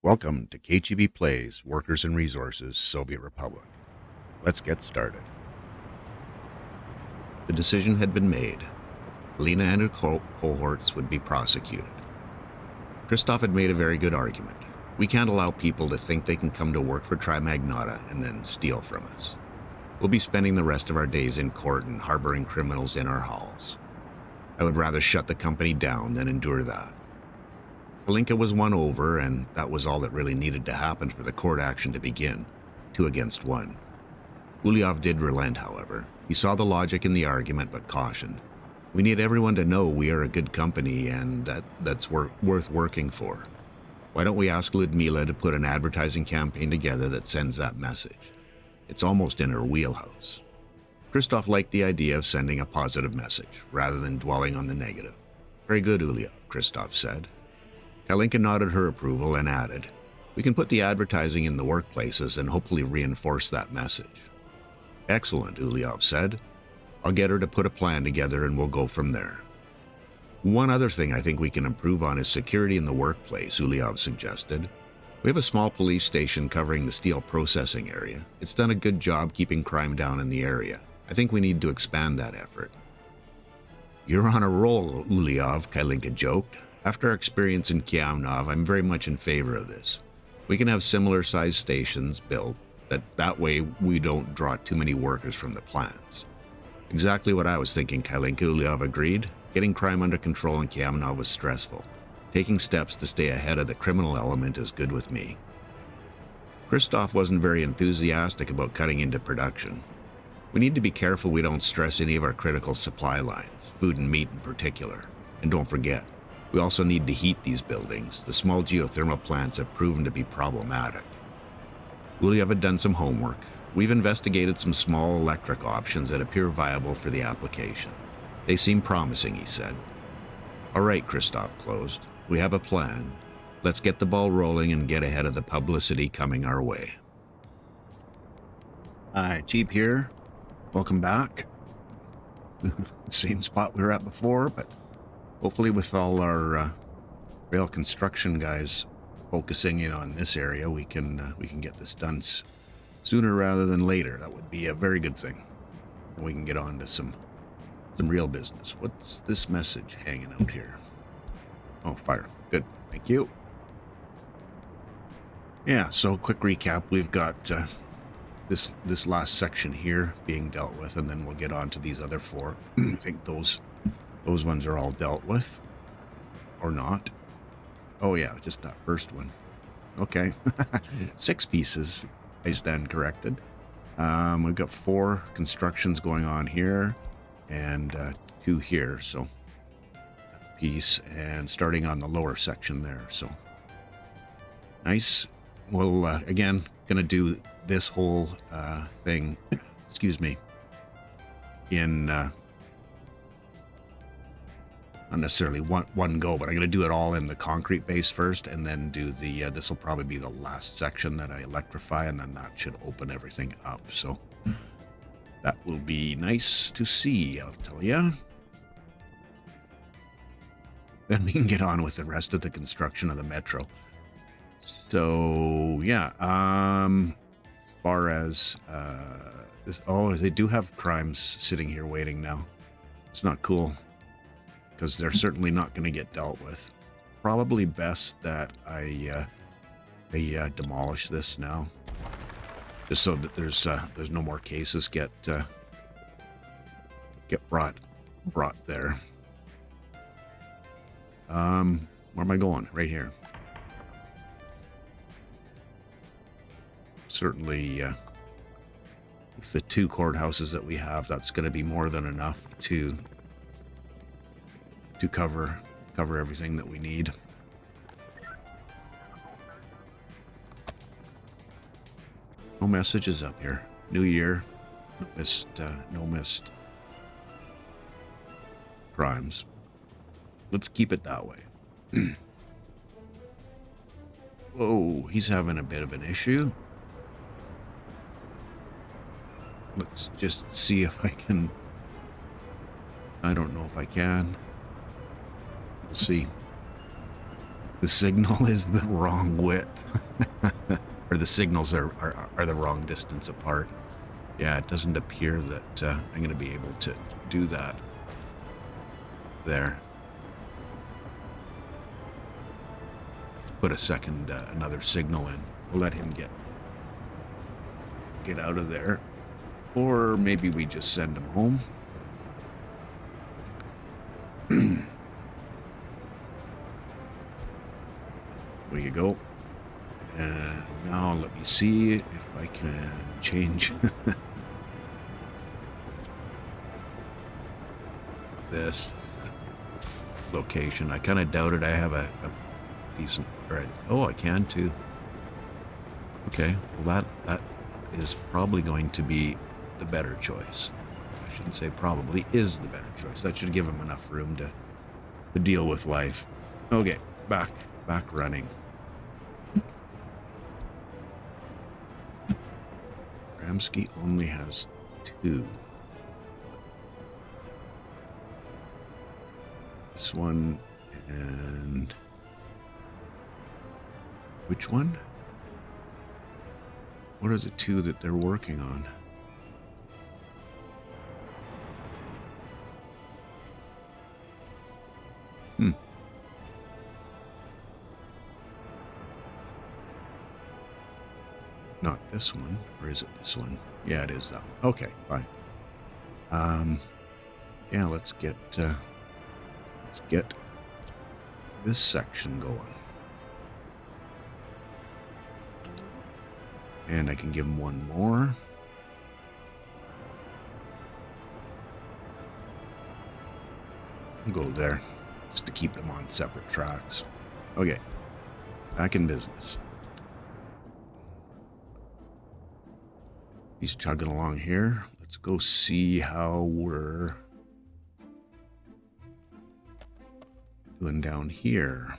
Welcome to kcheebplays, Workers and Resources, Soviet Republic. Let's get started. The decision had been made. Lena and her cohorts would be prosecuted. Christoph had made a very good argument. We can't allow people to think they can come to work for Tri-Magnata and then steal from us. We'll be spending the rest of our days in court and harboring criminals in our halls. I would rather shut the company down than endure that. Kalinka was won over, and that was all that really needed to happen for the court action to begin, 2 against 1. Uliov did relent, however. He saw the logic in the argument, but cautioned. We need everyone to know we are a good company and that's worth working for. Why don't we ask Ludmila to put an advertising campaign together that sends that message? It's almost in her wheelhouse. Christoph liked the idea of sending a positive message, rather than dwelling on the negative. Very good, Uliov, Christoph said. Kalinka nodded her approval and added, we can put the advertising in the workplaces and hopefully reinforce that message. Excellent, Uliov said. I'll get her to put a plan together and we'll go from there. One other thing I think we can improve on is security in the workplace, Uliov suggested. We have a small police station covering the steel processing area. It's done a good job keeping crime down in the area. I think we need to expand that effort. You're on a roll, Uliov, Kalinka joked. After our experience in Kiamnov, I'm very much in favor of this. We can have similar-sized stations built, that way we don't draw too many workers from the plants. Exactly what I was thinking, Kalinka, Uliov agreed. Getting crime under control in Kiamnov was stressful. Taking steps to stay ahead of the criminal element is good with me. Christoph wasn't very enthusiastic about cutting into production. We need to be careful we don't stress any of our critical supply lines, food and meat in particular. And don't forget, we also need to heat these buildings. The small geothermal plants have proven to be problematic. Uliov had done some homework. We've investigated some small electric options that appear viable for the application. They seem promising, he said. All right, Christoph closed. We have a plan. Let's get the ball rolling and get ahead of the publicity coming our way. Hi, Cheap here. Welcome back. Same spot we were at before, but hopefully with all our rail construction guys focusing in on this area, we can get this done sooner rather than later. That would be a very good thing. We can get on to some real business. What's this message hanging out here? Oh, fire. Good. Thank you. Yeah, so quick recap. We've got this last section here being dealt with, and then we'll get on to these other 4. I think those ones are all dealt with. Or not. Oh yeah, just that first one. Okay. 6 pieces. I stand corrected. We've got 4 constructions going on here and 2 here, so that piece, and starting on the lower section there, so nice. We'll again gonna do this whole thing excuse me, in not necessarily one go, but I'm gonna do it all in the concrete base first, and then do the this will probably be the last section that I electrify, and then that should open everything up. So that will be nice to see, I'll tell you. Then we can get on with the rest of the construction of the metro. So yeah, as far as this, oh, they do have crimes sitting here waiting now. It's not cool, because they're certainly not going to get dealt with. Probably best that I demolish this now, just so that there's no more cases get brought there. Where am I going? Right here. Certainly, with the 2 courthouses that we have, that's going to be more than enough to cover everything that we need. No messages up here. New year, no missed crimes. Let's keep it that way. Whoa, he's having a bit of an issue. Let's just see if I can. I don't know if I can. We'll see. The signal is the wrong width. Or the signals are the wrong distance apart. Yeah, it doesn't appear that I'm going to be able to do that there. Put a second, another signal in. We'll let him get out of there. Or maybe we just send him home. There you go. And now let me see if I can change this location. I kind of doubted I have a decent... Right. Oh, I can too. Okay, well that is probably going to be the better choice. I shouldn't say probably, is the better choice. That should give him enough room to deal with life. Okay, back running. Ramsky only has 2. This one and... Which one? What are the 2 that they're working on? Not this one, or is it this one? Yeah, it is that one. Okay, fine. Yeah, let's get this section going. And I can give him one more. I'll go there, just to keep them on separate tracks. Okay, back in business. He's chugging along here. Let's go see how we're doing down here.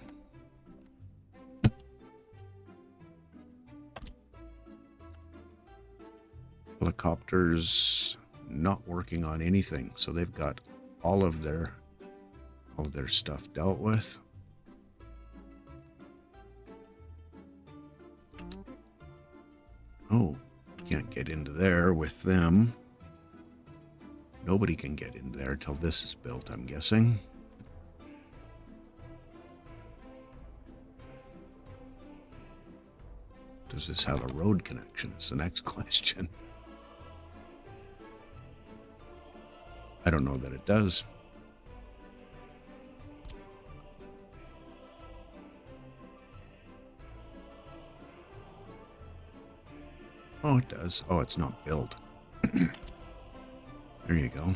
Helicopters not working on anything, so they've got all of their stuff dealt with. Oh, can't get into there with them. Nobody can get in there till this is built, I'm guessing. Does this have a road connection? Is the next question. I don't know that it does. Oh, it does. Oh, it's not built. There you go.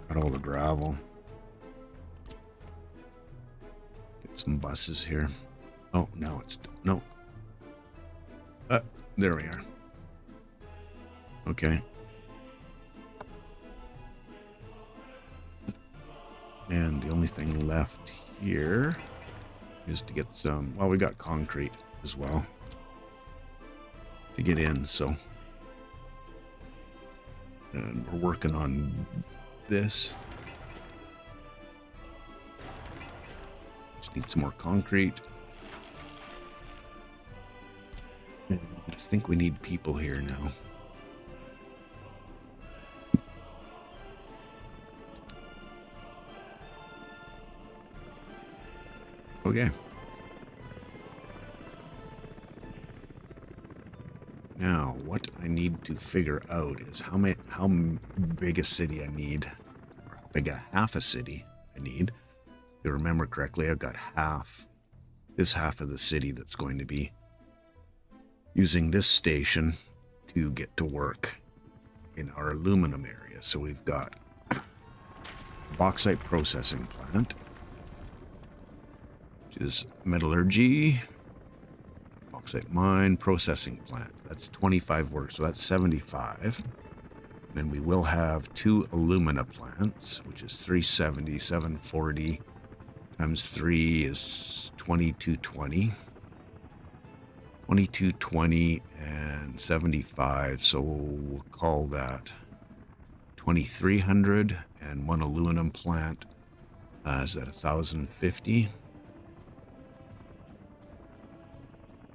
Got all the gravel. Get some buses here. Oh, now it's... No. There we are. Okay. And the only thing left here is to get some... Well, we got concrete as well to get in, so... And we're working on this. Just need some more concrete. And I think we need people here now. Okay. Now, what I need to figure out is how big a city I need, or how big a half a city I need. If you remember correctly, I've got this half of the city that's going to be using this station to get to work in our aluminum area. So we've got a bauxite processing plant, which is metallurgy, bauxite mine, processing plant. That's 25 work, so that's 75. Then we will have 2 alumina plants, which is 370, 740 times 3 is 2220. 2220 and 75, so we'll call that 2300, and 1 aluminum plant Is that 1,050?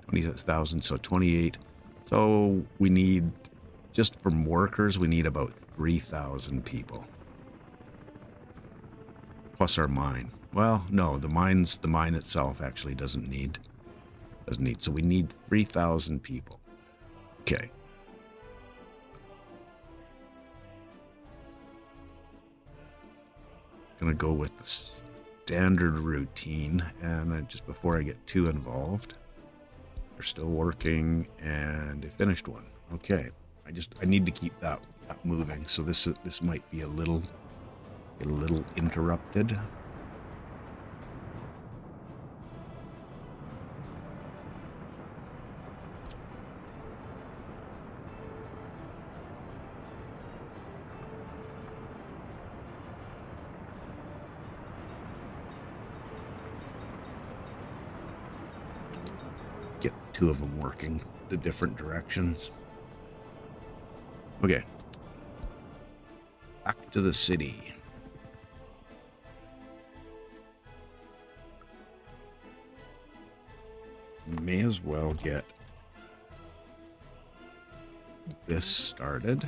20,000, so 28. So we need, just from workers, we need about 3,000 people. Plus our mine. Well, no, the mine itself actually doesn't need. So we need 3,000 people. Okay. Gonna go with the standard routine, and just before I get too involved, they're still working and they finished one. Okay, I need to keep that moving. So this might be a little interrupted. Get two of them working the different directions. Okay. Back to the city. May as well get this started.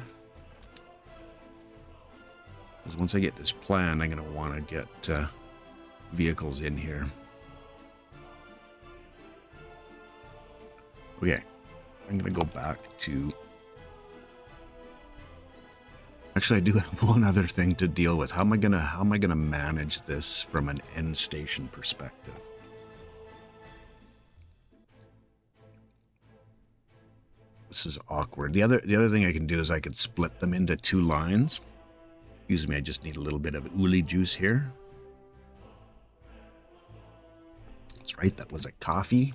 Because once I get this plan, I'm going to want to get vehicles in here. Okay, I'm going to go back to... Actually, I do have one other thing to deal with. How am I gonna manage this from an end station perspective? This is awkward. The other thing I can do is I could split them into two lines. Excuse me, I just need a little bit of uli juice here. That's right, that was a coffee.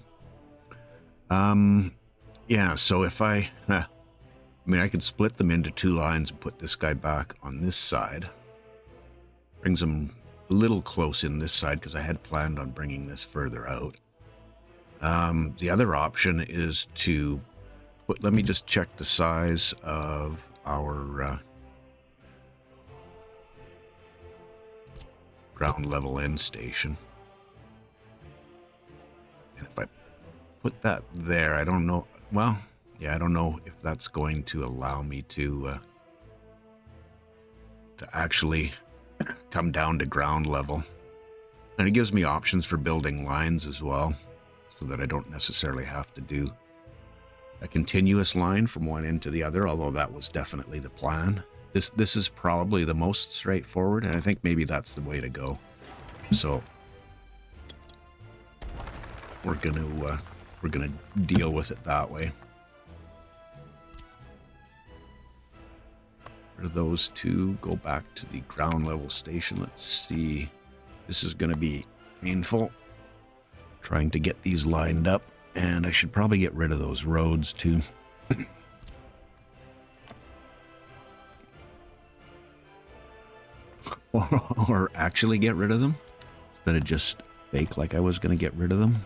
Yeah, so if I could split them into two lines and put this guy back on this side. Brings him a little close in this side because I had planned on bringing this further out. The other option is to put, let me just check the size of our ground level end station. And if I put that there, I don't know, well, yeah, I don't know if that's going to allow me to actually come down to ground level. And it gives me options for building lines as well, so that I don't necessarily have to do a continuous line from one end to the other, although that was definitely the plan. This is probably the most straightforward, and I think maybe that's the way to go. So we're gonna deal with it that way. Rid of those two, go back to the ground level station. Let's see. This is going to be painful. Trying to get these lined up, and I should probably get rid of those roads too. or actually get rid of them instead of just fake like I was going to get rid of them.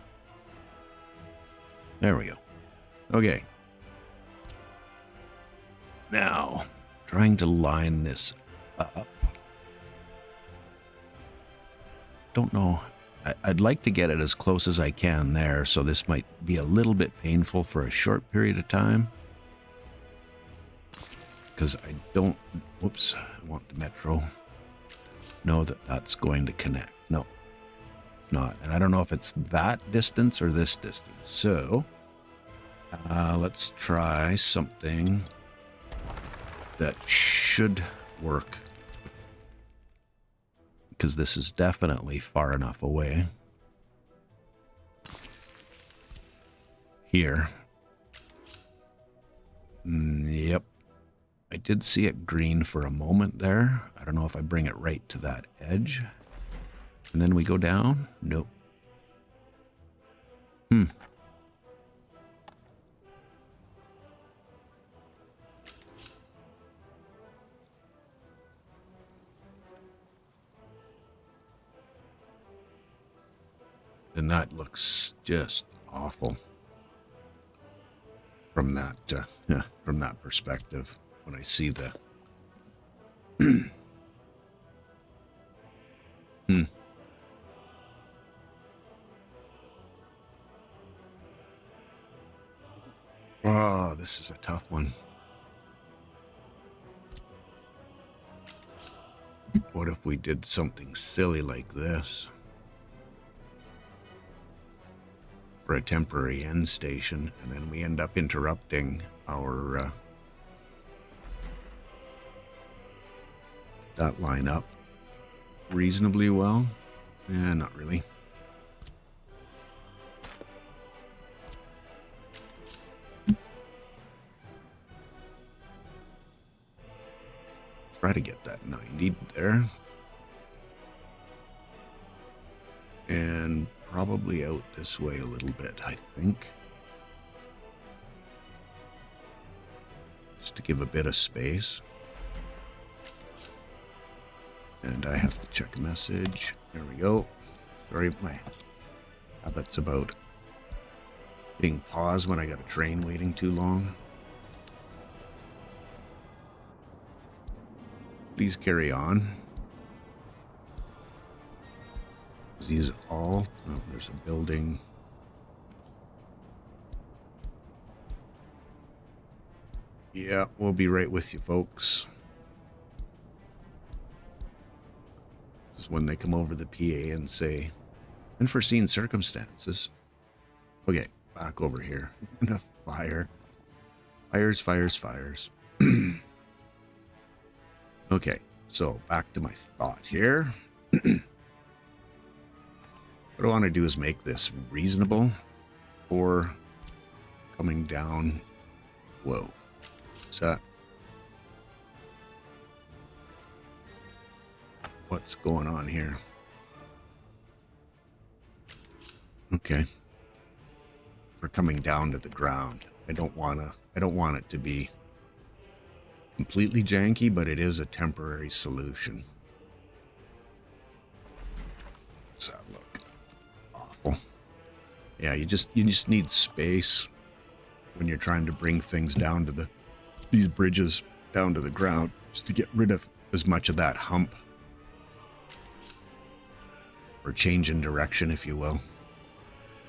There we go. Okay. Now, trying to line this up. Don't know. I'd like to get it as close as I can there, so this might be a little bit painful for a short period of time. Because I don't, whoops, I want the metro. Know that that's going to connect. No, it's not. And I don't know if it's that distance or this distance. So, let's try something that should work, because this is definitely far enough away. Here. Yep. I did see it green for a moment there. I don't know if I bring it right to that edge. And then we go down. Nope. And that looks just awful from that perspective. When I see the Oh, this is a tough one. What if we did something silly like this? For a temporary end station, and then we end up interrupting our that line up reasonably well. Yeah, not really. Try to get that 90 there. And probably out this way a little bit, I think. Just to give a bit of space. And I have to check a message. There we go. Sorry, my habit's about hitting pause when I got a train waiting too long. Please carry on. These are all... Oh, there's a building. Yeah, we'll be right with you, folks. This is when they come over the PA and say, unforeseen circumstances. Okay, back over here. Enough fire. Fires, fires, fires. Okay, so back to my thought here. What I want to do is make this reasonable for coming down. Whoa. What's that? What's going on here? Okay. For coming down to the ground. I don't want it to be completely janky, but it is a temporary solution. Does that look awful? Yeah, you just need space when you're trying to bring things down to these bridges down to the ground, just to get rid of as much of that hump, or change in direction, if you will.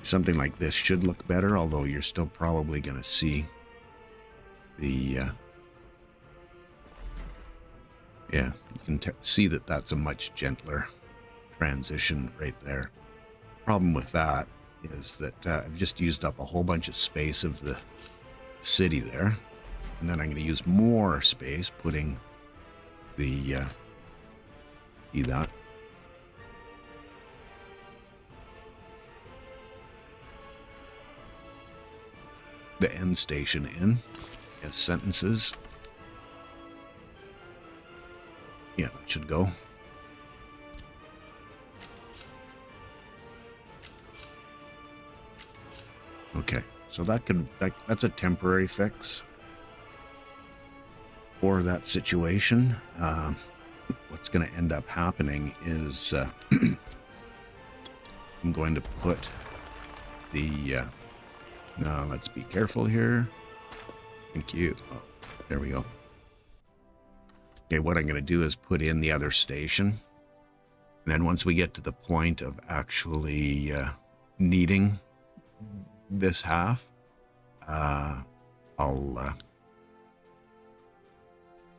Something like this should look better, although you're still probably going to see the yeah, you can see that that's a much gentler transition right there. Problem with that is that I've just used up a whole bunch of space of the city there, and then I'm going to use more space putting the see that? The end station in as sentences. Yeah, that should go. Okay, so that's a temporary fix for that situation. What's going to end up happening is I'm going to put the now let's be careful here. Thank you. Oh, there we go. Okay, what I'm going to do is put in the other station. And then once we get to the point of actually needing this half, I'll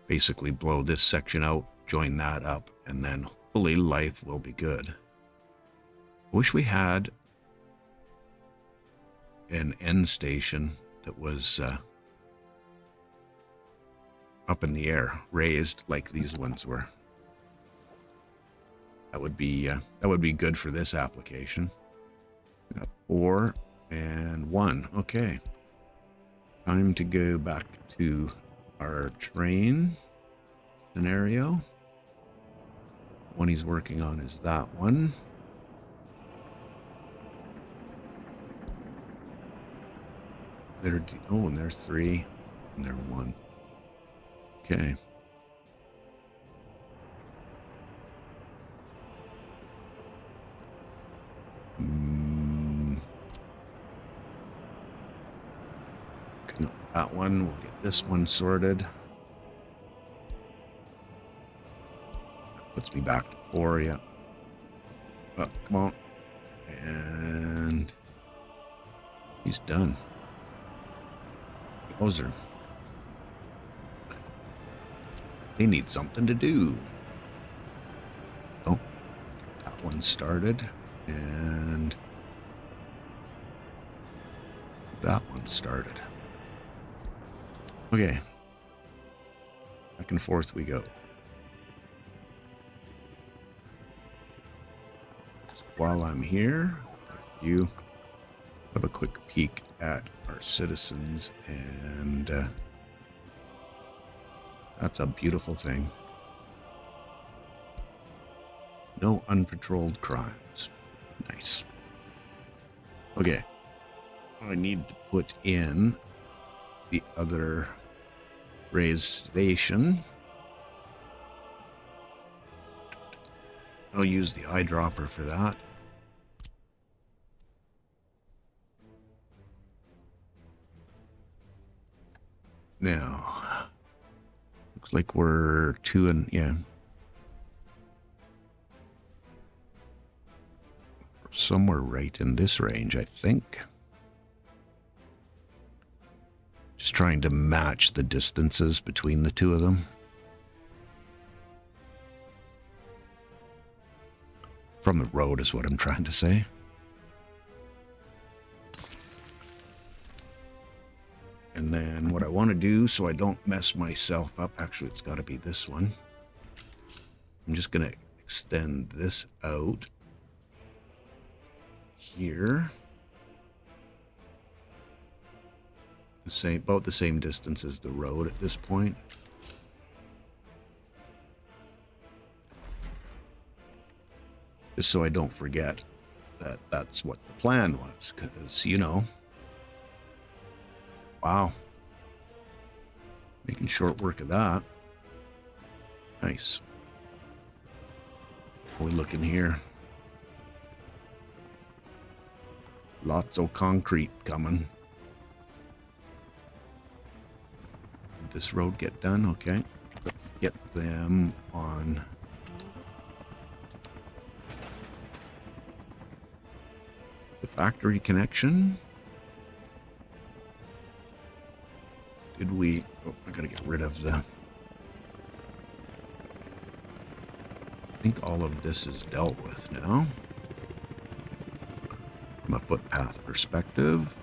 basically blow this section out, join that up, and then hopefully life will be good. I wish we had an end station that was up in the air, raised like these ones were. That would be good for this application. 4 and 1. Okay, time to go back to our train scenario. One he's working on is that one. And there's 3 and there's 1. Okay. No, that one. We'll get this one sorted. That puts me back to 4, yeah. Oh, come on. And he's done. Howser. They need something to do. Oh, that one started, and that one started. Okay. Back and forth we go. Just while I'm here, you have a quick peek at our citizens, and that's a beautiful thing. No unpatrolled crimes. Nice. Okay. I need to put in the other raised station. I'll use the eyedropper for that. Now, looks like we're somewhere right in this range, I think. Just trying to match the distances between the two of them. From the road is what I'm trying to say. And then what I want to do so I don't mess myself up, actually it's got to be this one. I'm just going to extend this out here. About the same distance as the road at this point. Just so I don't forget that that's what the plan was, because, you know, wow. Making short work of that. Nice. What are we looking here? Lots of concrete coming. Did this road get done? Okay. Let's get them on. The factory connection. Did we... Oh, I gotta get rid of the... I think all of this is dealt with now. From a footpath perspective.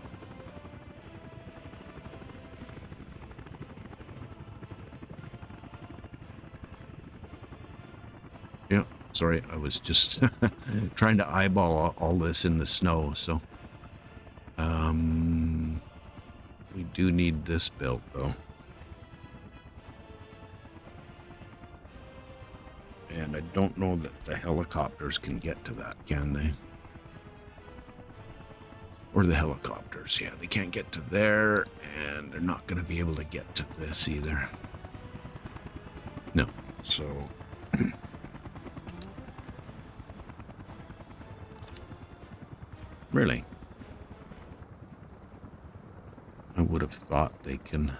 Yeah, sorry, I was just trying to eyeball all this in the snow, so... we do need this built, though. And I don't know that the helicopters can get to that, can they? Or the helicopters, yeah, they can't get to there, and they're not going to be able to get to this either. No, so... Really? I would have thought they can...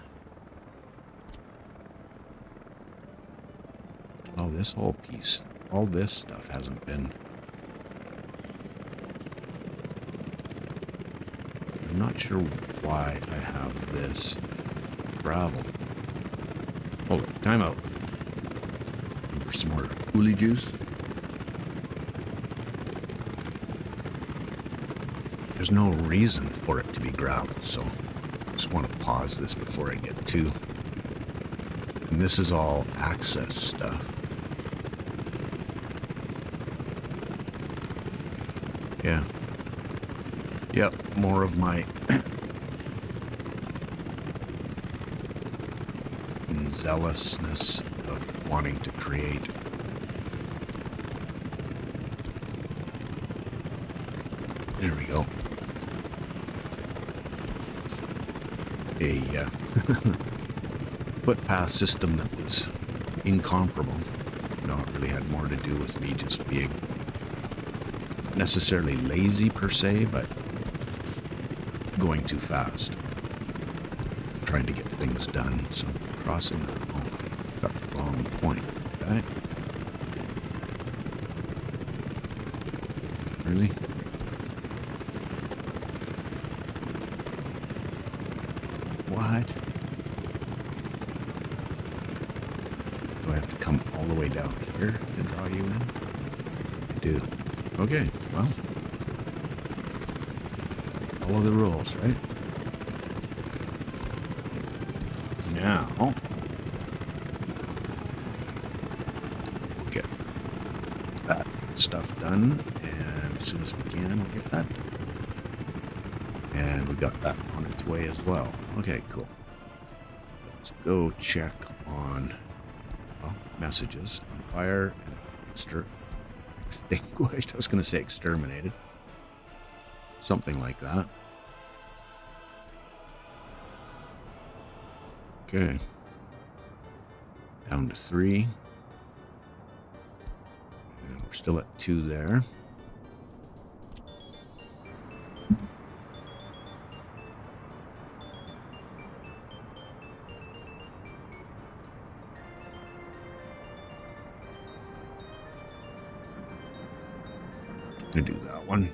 Oh, this whole piece, all this stuff hasn't been... I'm not sure why I have this gravel. Hold it, time out. For some more coolie juice. There's no reason for it to be gravel, so I just want to pause this before I get too. And this is all access stuff. Yeah. Yep, more of my zealousness of wanting to create there we go. A footpath system that was incomparable. No, it really had more to do with me just being necessarily lazy per se, but going too fast. Trying to get things done. So crossing the got the wrong point. Okay. Really? What? Do I have to come all the way down here to draw you in? I do. Okay, well. Follow the rules, right? Now, we'll get that stuff done, and as soon as we can, we'll get that done. And we got that on its way as well. Okay, cool. Let's go check on, well, messages on fire and extinguished. I was going to say exterminated. Something like that. Okay. Down to 3. And we're still at 2 there. I'm gonna do that one.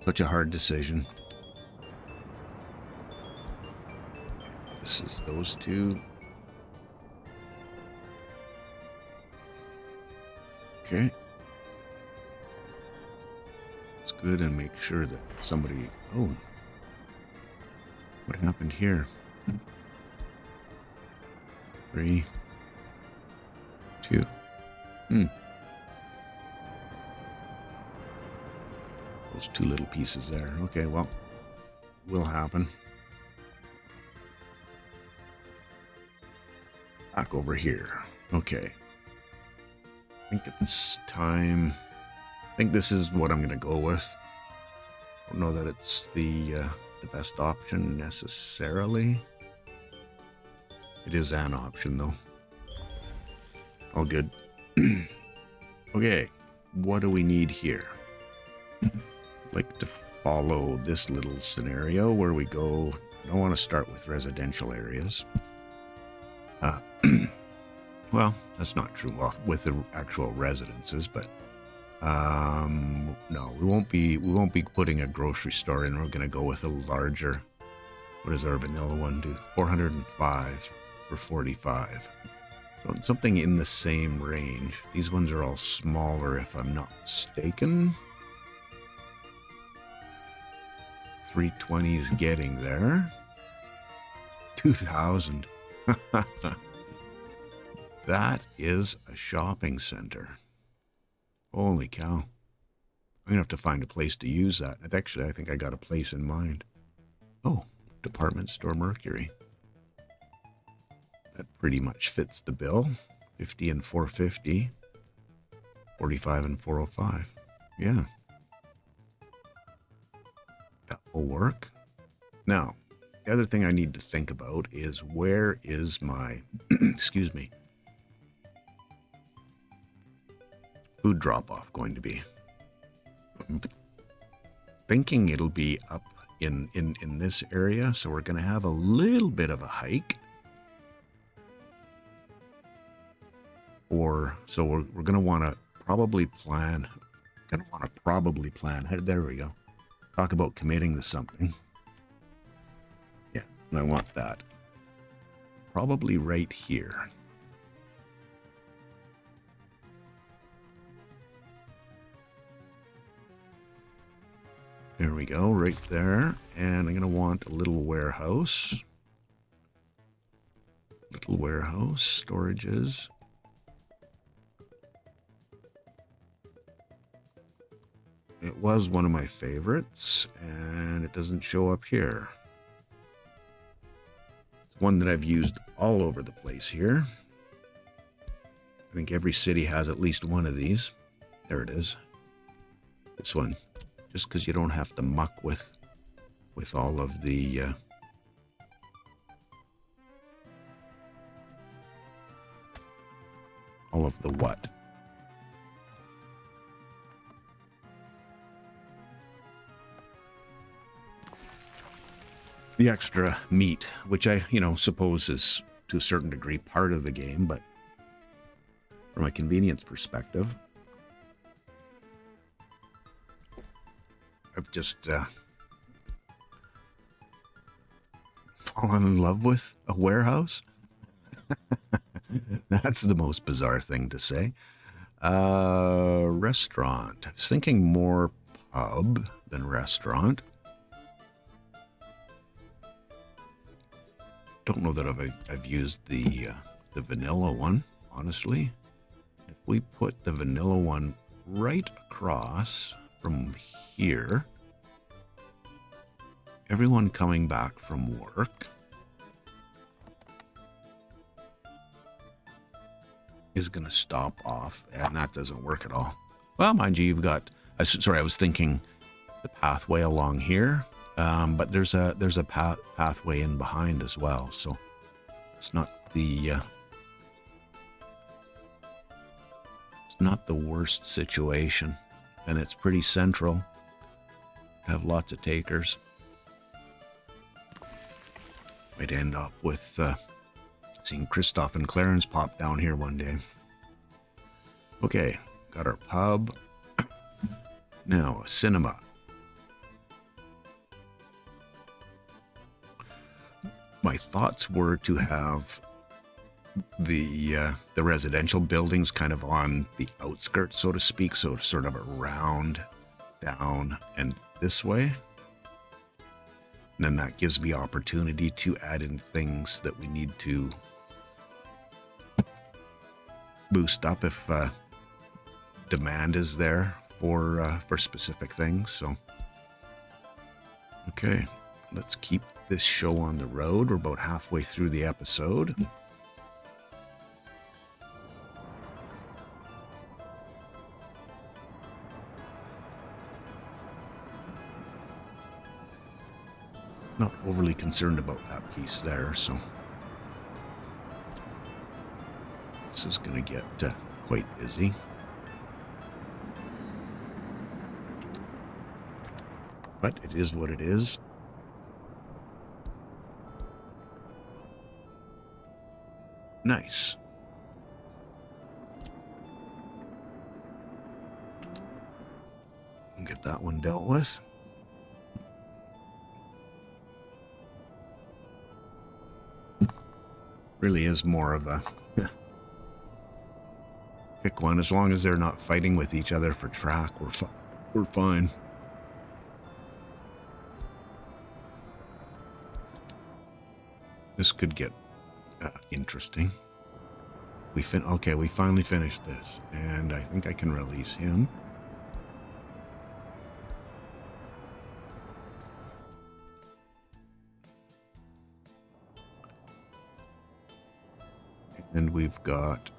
Such a hard decision. This is those 2. Okay. It's good, and make sure that somebody... Oh. What happened here? 3. 2. Those 2 little pieces there. Okay, well, will happen. Back over here. Okay. I think it's time. I think this is what I'm going to go with. I don't know that it's the best option necessarily. It is an option, though. All good. Okay, what do we need here? Like to follow this little scenario where we go. I don't want to start with residential areas. Well, that's not true. Well, with the actual residences, but no, we won't be putting a grocery store in. We're going to go with a larger. What does our vanilla one do? 405 for 45. So something in the same range. These ones are all smaller, if I'm not mistaken. 320 is getting there. 2,000. That is a shopping center. Holy cow. I'm going to have to find a place to use that. Actually, I think I got a place in mind. Oh, department store Mercury. That pretty much fits the bill. 50 and 450. 45 and 405. Yeah. That will work. Now, the other thing I need to think about is where is my, excuse me, food drop-off going to be? I'm thinking it'll be up in this area, so we're going to have a little bit of a hike. So we're going to want to probably plan. There we go. Talk about committing to something. Yeah, and I want that. Probably right here. There we go, right there. And I'm going to want a little warehouse. Storages. It was one of my favorites, and it doesn't show up here. It's one that I've used all over the place here. I think every city has at least one of these. There it is. This one. Just because you don't have to muck with all of the what? The extra meat, which I, suppose is to a certain degree part of the game, but from a convenience perspective, I've just fallen in love with a warehouse? That's the most bizarre thing to say. Restaurant. I was thinking more pub than restaurant. Don't know that I've used the vanilla one, honestly. If we put the vanilla one right across from here, everyone coming back from work is going to stop off, and that doesn't work at all. Well, mind you, you've got, sorry, I was thinking the pathway along here, but there's a pathway in behind as well, so it's not the worst situation, and it's pretty central. Have lots of takers. Might end up with seeing Christoph and Clarence pop down here one day. Okay, got our pub. Now, a cinema. My thoughts were to have the residential buildings kind of on the outskirts, so to speak, so sort of around, down, and this way. And then that gives me opportunity to add in things that we need to boost up if demand is there for specific things. So, okay, let's keep this show on the road. We're about halfway through the episode. Not overly concerned about that piece there, so this is going to get quite busy. But it is what it is. Nice. Get that one dealt with. Really is more of a pick one. As long as they're not fighting with each other for track, we're fine. This could get interesting. We finally finished this, and I think I can release him. And we've got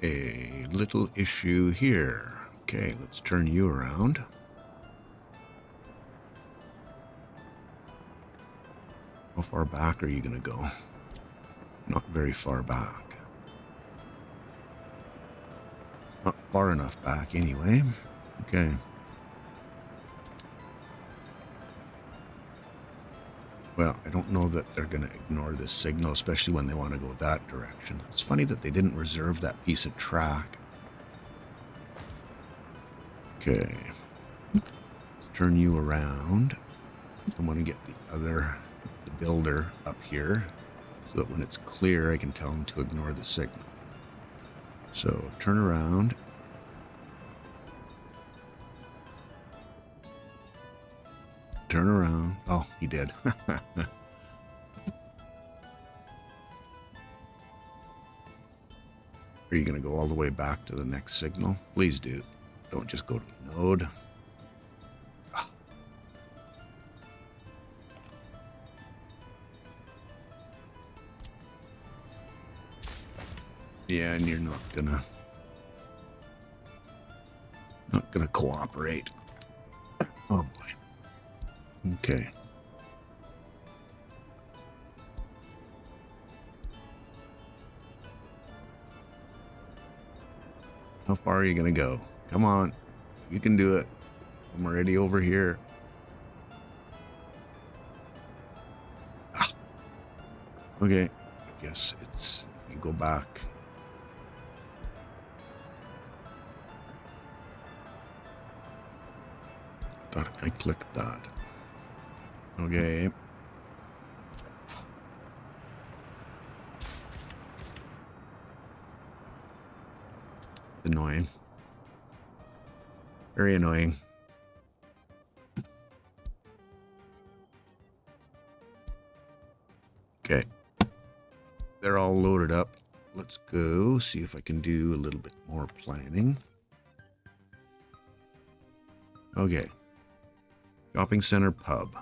a little issue here. Okay, let's turn you around. How far back are you going to go? Not very far back. Not far enough back anyway. Okay. Well, I don't know that they're going to ignore this signal, especially when they want to go that direction. It's funny that they didn't reserve that piece of track. Okay. Let's turn you around. I want to get the builder up here so that when it's clear, I can tell them to ignore the signal. So turn around. Turn around. Oh, he did. Are you going to go all the way back to the next signal? Please do. Don't just go to the node. Oh. Yeah, and you're not gonna cooperate. Oh boy. Okay. How far are you going to go? Come on. You can do it. I'm already over here. Ah. Okay. I guess you go back. Thought I clicked that. Okay. Annoying. Very annoying. Okay. They're all loaded up. Let's go see if I can do a little bit more planning. Okay. Shopping center pub.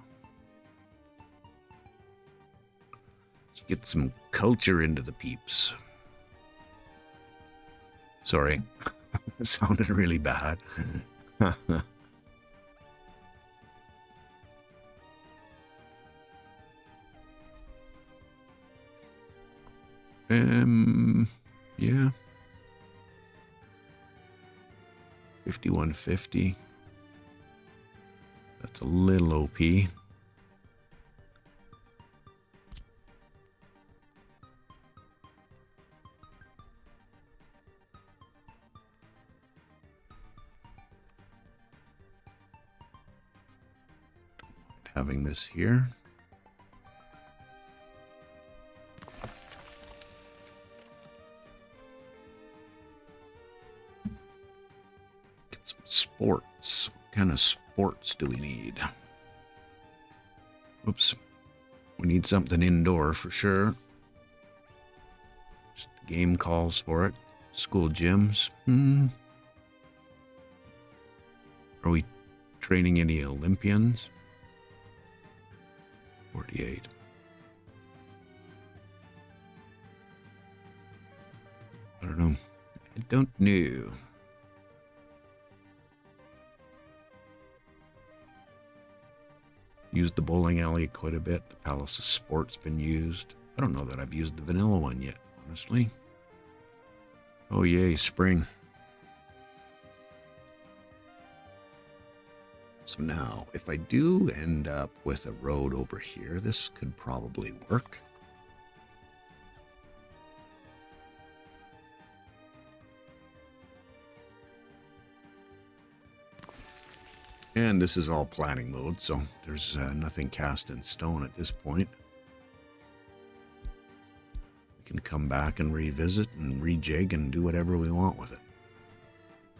Let's get some culture into the peeps. Sorry. It sounded really bad. Yeah. 5150. That's a little OP. Having this here. Get some sports. What kind of sports do we need? Oops. We need something indoor for sure. Just the game calls for it. School gyms. Are we training any Olympians? 48. I don't know. I don't know. Used the bowling alley quite a bit. The Palace of Sport's been used. I don't know that I've used the vanilla one yet, honestly. Oh yay, spring. So now, if I do end up with a road over here, this could probably work. And this is all planning mode, so there's nothing cast in stone at this point. We can come back and revisit and rejig and do whatever we want with it.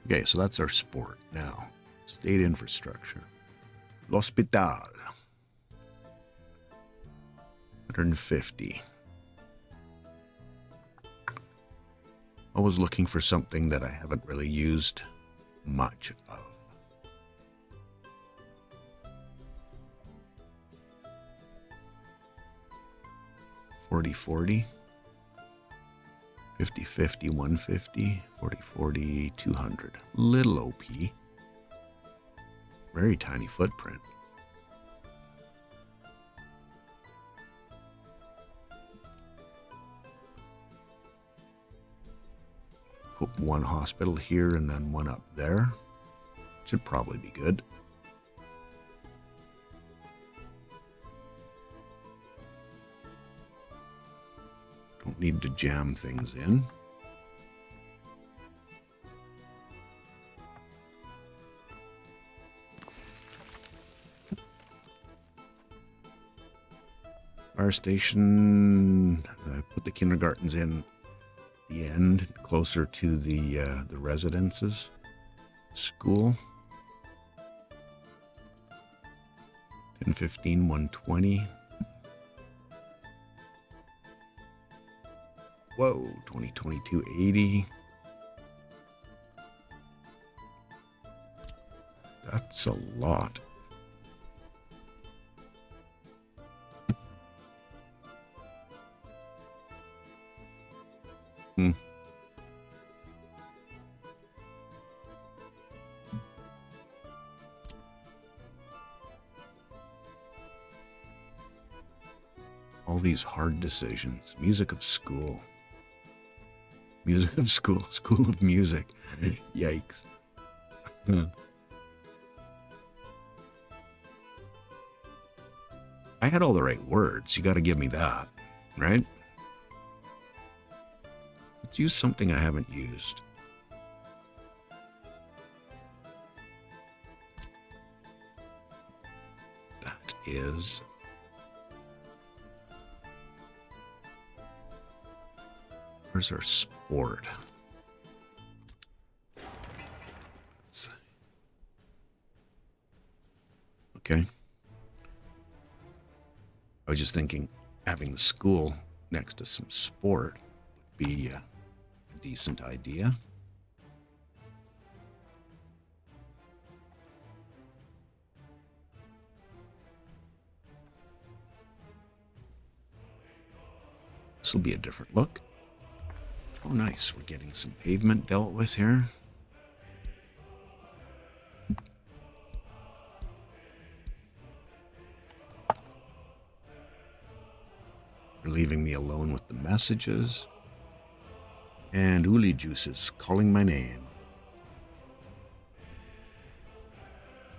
Okay, so that's our sport. Now, state infrastructure. L'Hospital. 150. Always looking for something that I haven't really used much of. 40-40, 50-50, 150, 40-40, 200. Little OP. Very tiny footprint. Put one hospital here and then one up there. Should probably be good. Don't need to jam things in. Fire station, put the kindergartens in the end, closer to the residences. School. 10-15, 120. Whoa, 2022 80. That's a lot. All these hard decisions. Music of school. Music of school. School of music. Yikes. I had all the right words. You got to give me that, right? Let's use something I haven't used. That is... Where's our sport? Okay. I was just thinking having the school next to some sport would be a decent idea. This will be a different look. Oh, nice. We're getting some pavement dealt with here. They're leaving me alone with the messages. And Uli Juice is calling my name.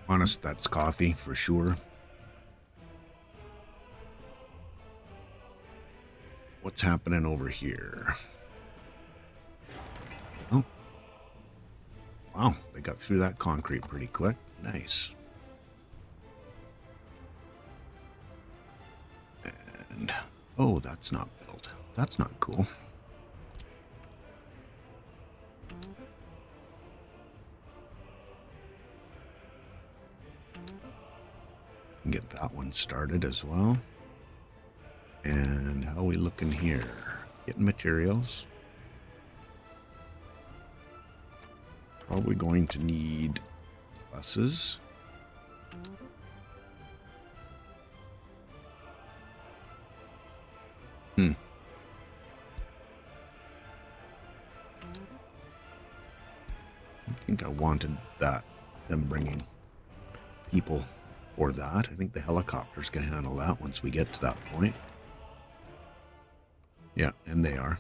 Honest, that's coffee for sure. What's happening over here? Oh. Wow, they got through that concrete pretty quick. Nice. And, oh, that's not built. That's not cool. Get that one started as well. And how are we looking here? Getting materials. Probably going to need buses. I think I wanted that, them bringing people for that. I think the helicopters can handle that once we get to that point. Yeah, and they are.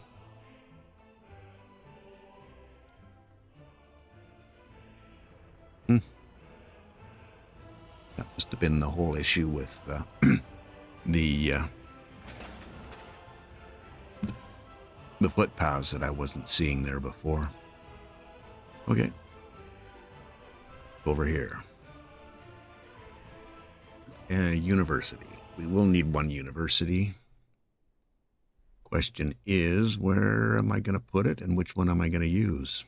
That must have been the whole issue with the footpaths that I wasn't seeing there before. Okay. Over here. University. We will need one university. Question is, where am I going to put it and which one am I going to use?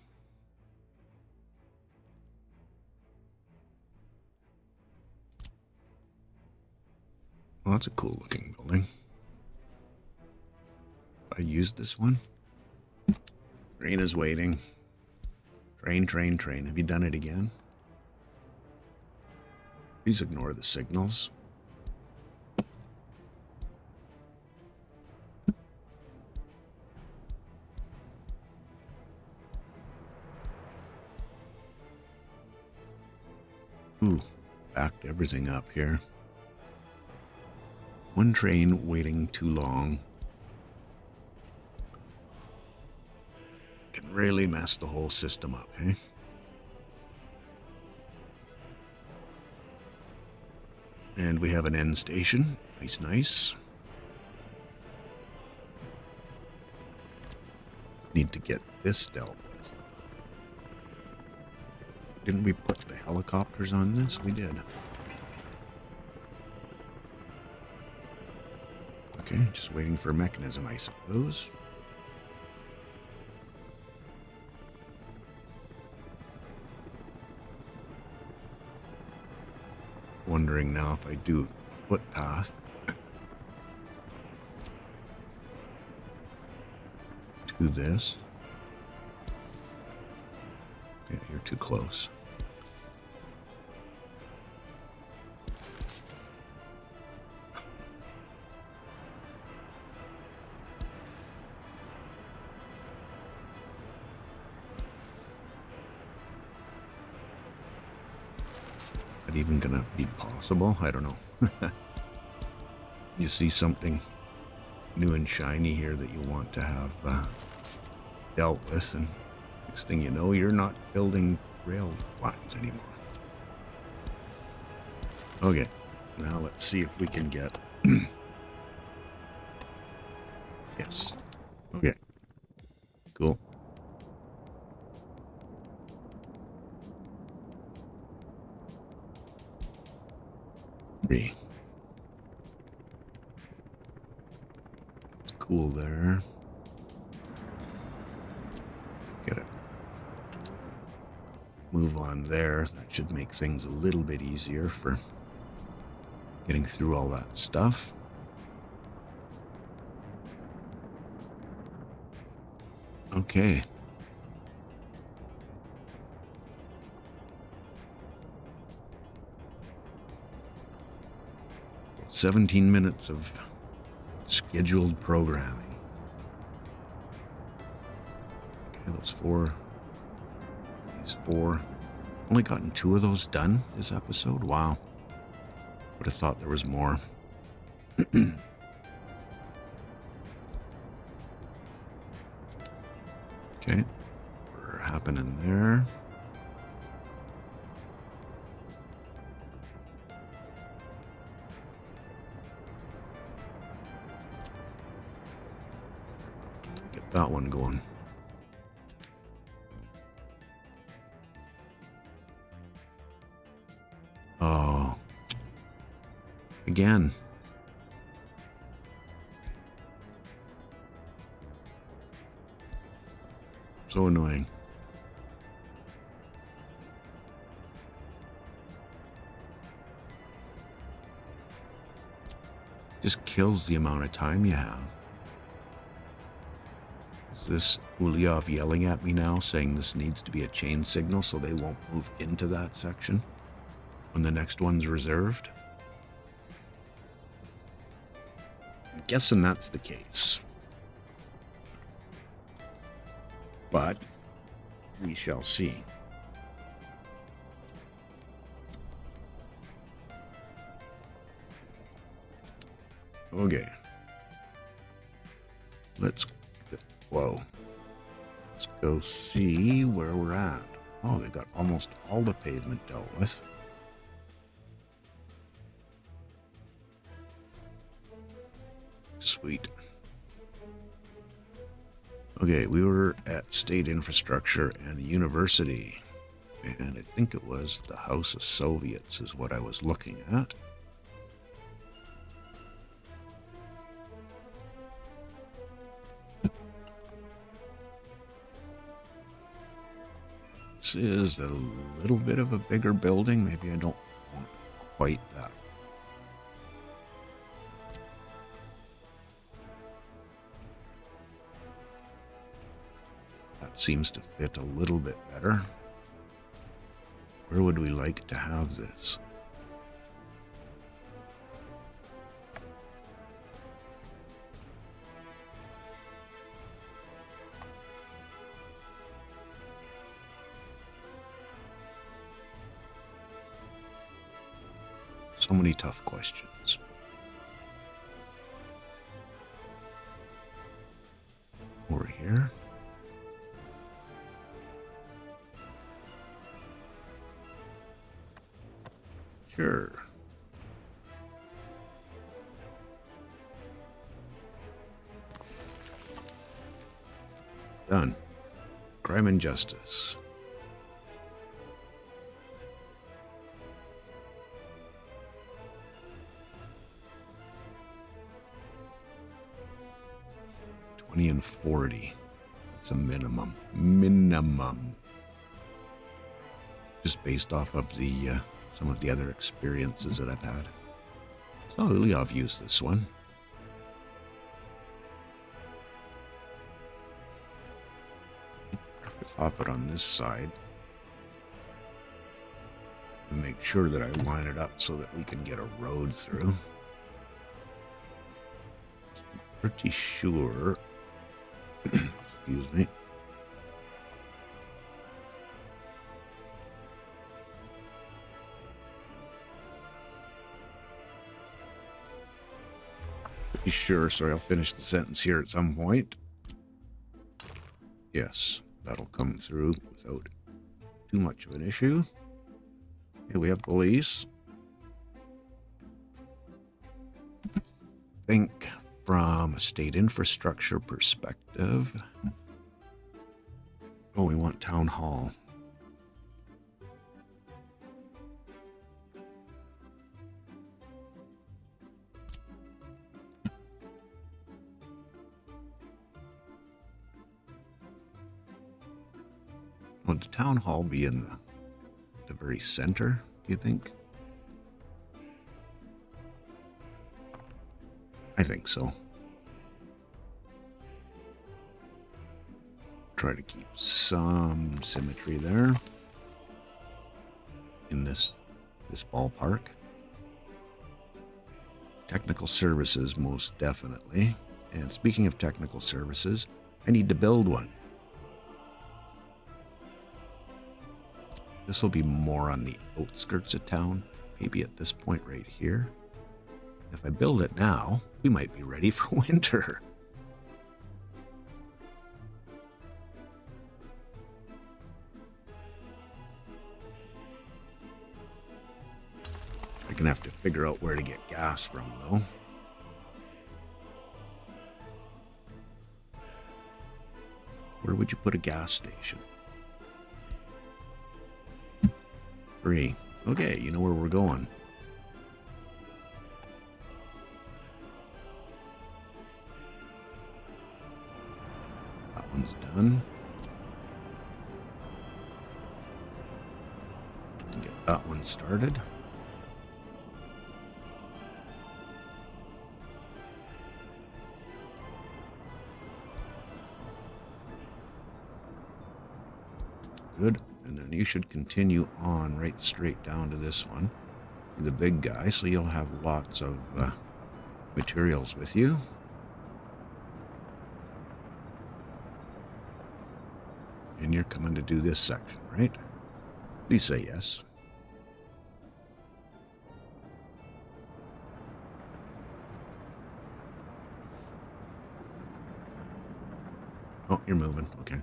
Well, that's a cool looking building. I used this one. Train is waiting. Train, train, train. Have you done it again? Please ignore the signals. Ooh, backed everything up here. One train waiting too long. Can really mess the whole system up, hey? And we have an end station. Nice, nice. Need to get this dealt with. Didn't we put the helicopters on this? We did. Okay, just waiting for a mechanism, I suppose. Wondering now if I do a footpath to this. Yeah, you're too close. Even gonna be possible? I don't know. You see something new and shiny here that you want to have dealt with, and next thing you know, you're not building rail lines anymore. Okay, now let's see if we can get yes. Okay, cool. It's cool there. Get it. Move on there. That should make things a little bit easier for getting through all that stuff. Okay. 17 minutes of scheduled programming. Okay, these four. Only gotten 2 of those done this episode. Wow. Would have thought there was more. Okay. We're happening there. Get that one going. Oh. Again. So annoying. Just kills the amount of time you have. Is this Ulyov yelling at me now, saying this needs to be a chain signal so they won't move into that section when the next one's reserved? I'm guessing that's the case. But we shall see. Okay. Let's go see where we're at. Oh, they got almost all the pavement dealt with. Sweet. Okay, we were at State Infrastructure and University, and I think it was the House of Soviets is what I was looking at. This is a little bit of a bigger building. Maybe I don't want quite that. That seems to fit a little bit better. Where would we like to have this? So many tough questions. Over here. Sure. Done. Crime and justice. And 40. That's a minimum. Just based off of the some of the other experiences that I've had. So Ulyov used this one. Pop it on this side and make sure that I line it up so that we can get a road through. I'm pretty sure. Excuse me. Pretty sure, sorry, I'll finish the sentence here at some point. Yes, that'll come through without too much of an issue. Here we have police. Think from a state infrastructure perspective. Oh, we want town hall. Would the town hall be in the very center, do you think? I think so. Try to keep some symmetry there in this ballpark. Technical services, most definitely. And speaking of technical services, I need to build one. This will be more on the outskirts of town, maybe at this point right here. If I build it now, we might be ready for winter. I'm gonna have to figure out where to get gas from, though. Where would you put a gas station? 3. Okay, you know where we're going. That one's done. Get that one started. Good. And then you should continue on right straight down to this one, the big guy, so you'll have lots of materials with you. And you're coming to do this section, right? Please say yes. Oh, you're moving. Okay.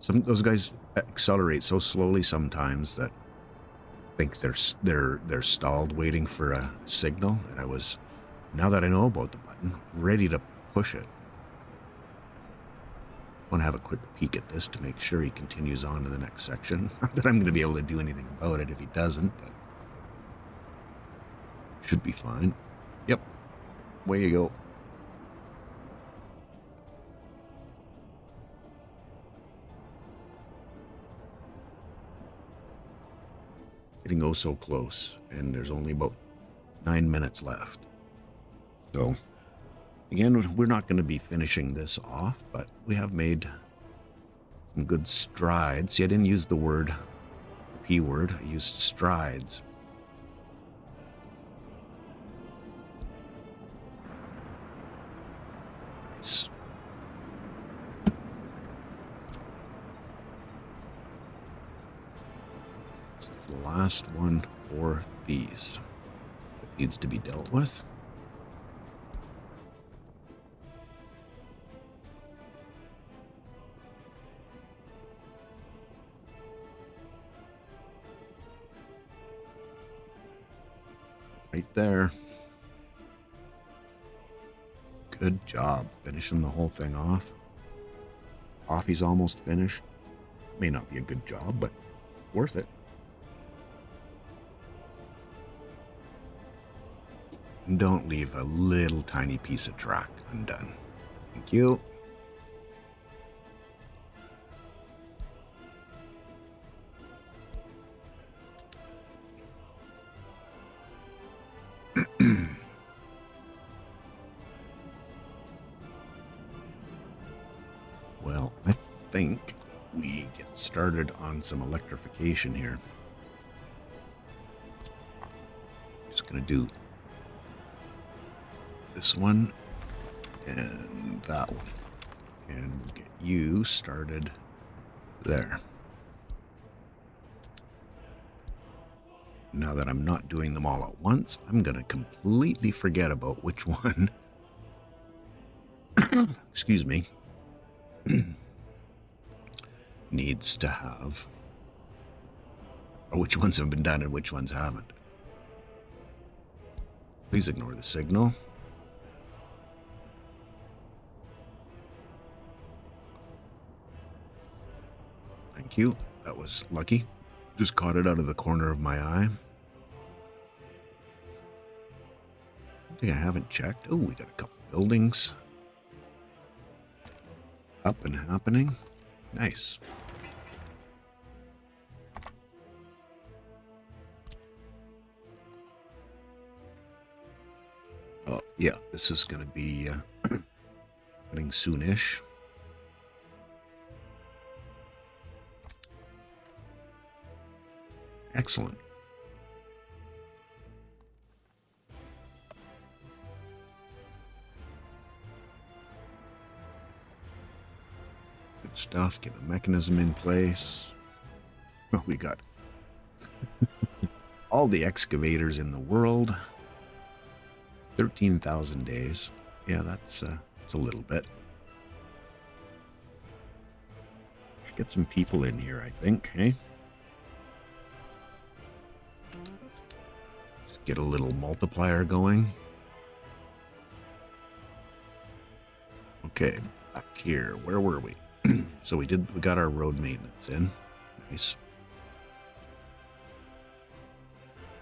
Those guys accelerate so slowly sometimes that I think they're stalled waiting for a signal. And now that I know about the button, ready to push it. I want to have a quick peek at this to make sure he continues on to the next section. Not that I'm going to be able to do anything about it if he doesn't, but should be fine. Yep. Way you go. Getting oh so close, and there's only about 9 minutes left. So, again, we're not going to be finishing this off, but we have made some good strides. See, I didn't use the P word, I used strides. Nice. The last one for these that needs to be dealt with. Right there. Good job finishing the whole thing off. Coffee's almost finished. May not be a good job, but worth it. And don't leave a little tiny piece of track undone. Thank you. Well, I think we get started on some electrification here. Just gonna do this one and that one, and we'll get you started there. Now that I'm not doing them all at once, I'm gonna completely forget about which one excuse me, needs to have, or which ones have been done and which ones haven't. Please ignore the signal. Thank you. That was lucky. Just caught it out of the corner of my eye. I think I haven't checked. Oh, we got a couple buildings up and happening. Nice. Oh, yeah, this is going to be happening soonish. Excellent. Good stuff. Get a mechanism in place. Well, we got all the excavators in the world. 13,000 days. Yeah, that's a little bit. Get some people in here, I think, hey? Just get a little multiplier going. Okay, back here. Where were we? So we got our road maintenance in. Nice.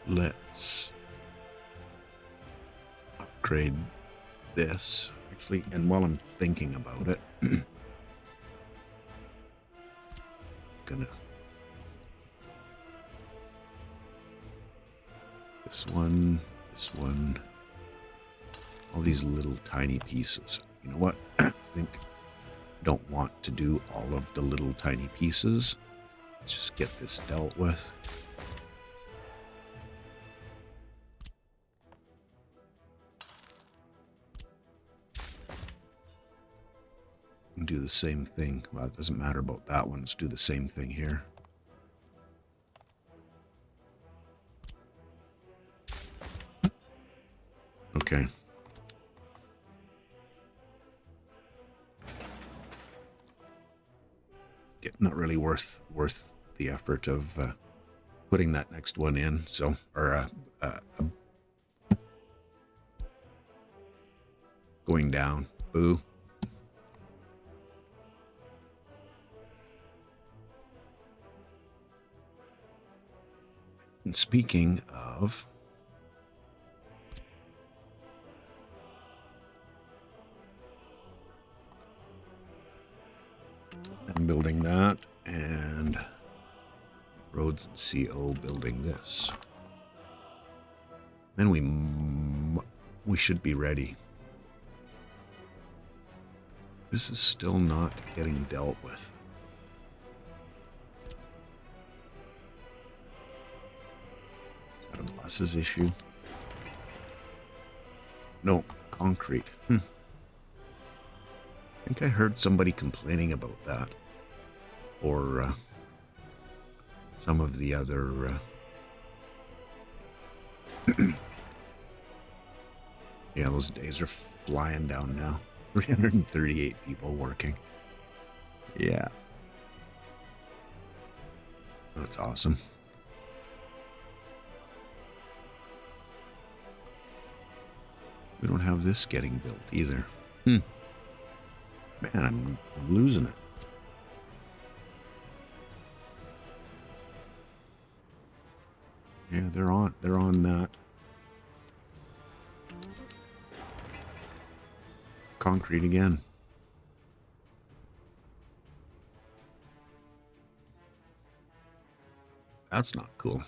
Let's upgrade this, actually, and while I'm thinking about it, gonna this one, all these little tiny pieces. You know what? I think don't want to do all of the little tiny pieces. Let's just get this dealt with. And do the same thing. Well, it doesn't matter about that one. Let's do the same thing here. Okay. Not really worth the effort of putting that next one in. So, or going down. Boo. And speaking of, I'm building that, and Roads and CO building this. Then we should be ready. This is still not getting dealt with. Is that a buses issue? No, concrete. I think I heard somebody complaining about that. Or some of the other... yeah, those days are flying down now. 338 people working. Yeah. That's awesome. We don't have this getting built either. Man, I'm losing it. Yeah, they're on that. Concrete again. That's not cool.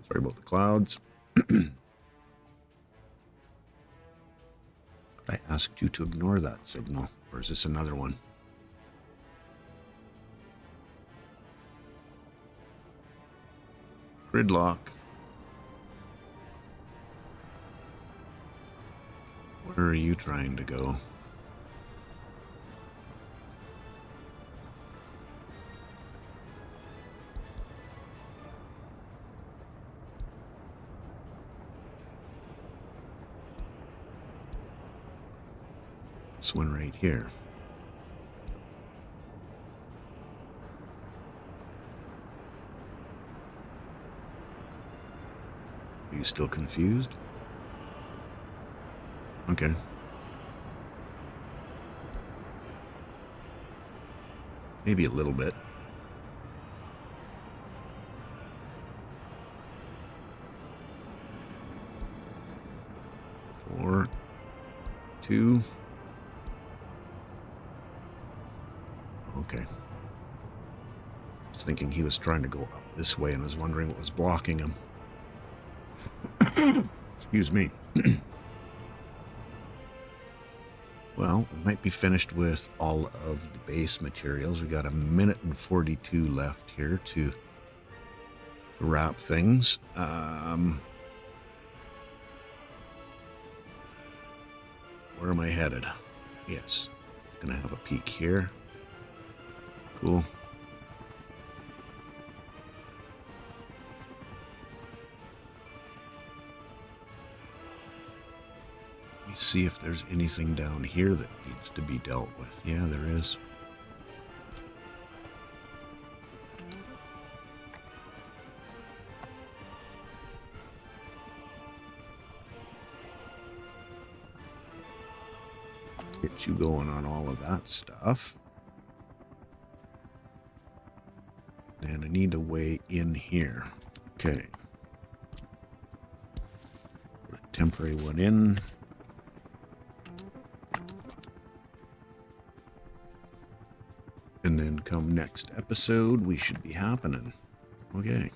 Sorry about the clouds. I asked you to ignore that signal, or is this another one? Gridlock. Where are you trying to go? This one right here. Are you still confused? Okay. Maybe a little bit. Four, two. Okay. was thinking he was trying to go up this way and was wondering what was blocking him. Excuse me. Well, we might be finished with all of the base materials. We got 1 minute and 42 left here to wrap things. Where am I headed? Yes, gonna have a peek here. Cool. Let me see if there's anything down here that needs to be dealt with. Yeah, there is. Get you going on all of that stuff. And I need a way in here. Okay. Put a temporary one in. And then come next episode, we should be happening. Okay.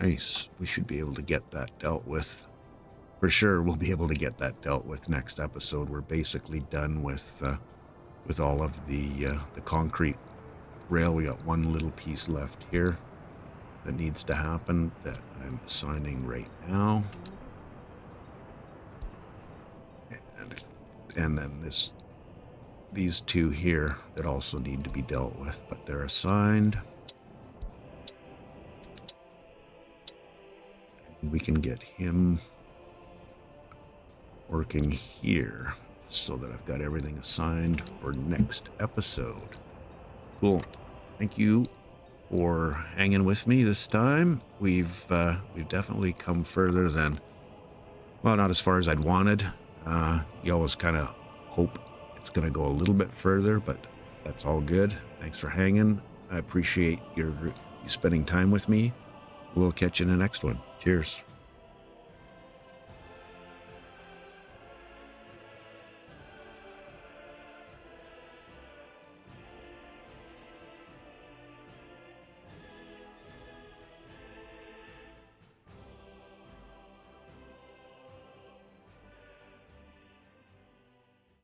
Nice. We should be able to get that dealt with. For sure, we'll be able to get that dealt with next episode. We're basically done with all of the concrete rail. We got one little piece left here that needs to happen that I'm assigning right now. And then these two here that also need to be dealt with, but they're assigned. And we can get him working here so that I've got everything assigned for next episode. Cool. Thank you for hanging with me this time. We've definitely come further than, well, not as far as I'd wanted. You always kind of hope it's going to go a little bit further, but that's all good. Thanks for hanging. I appreciate you spending time with me. We'll catch you in the next one. Cheers.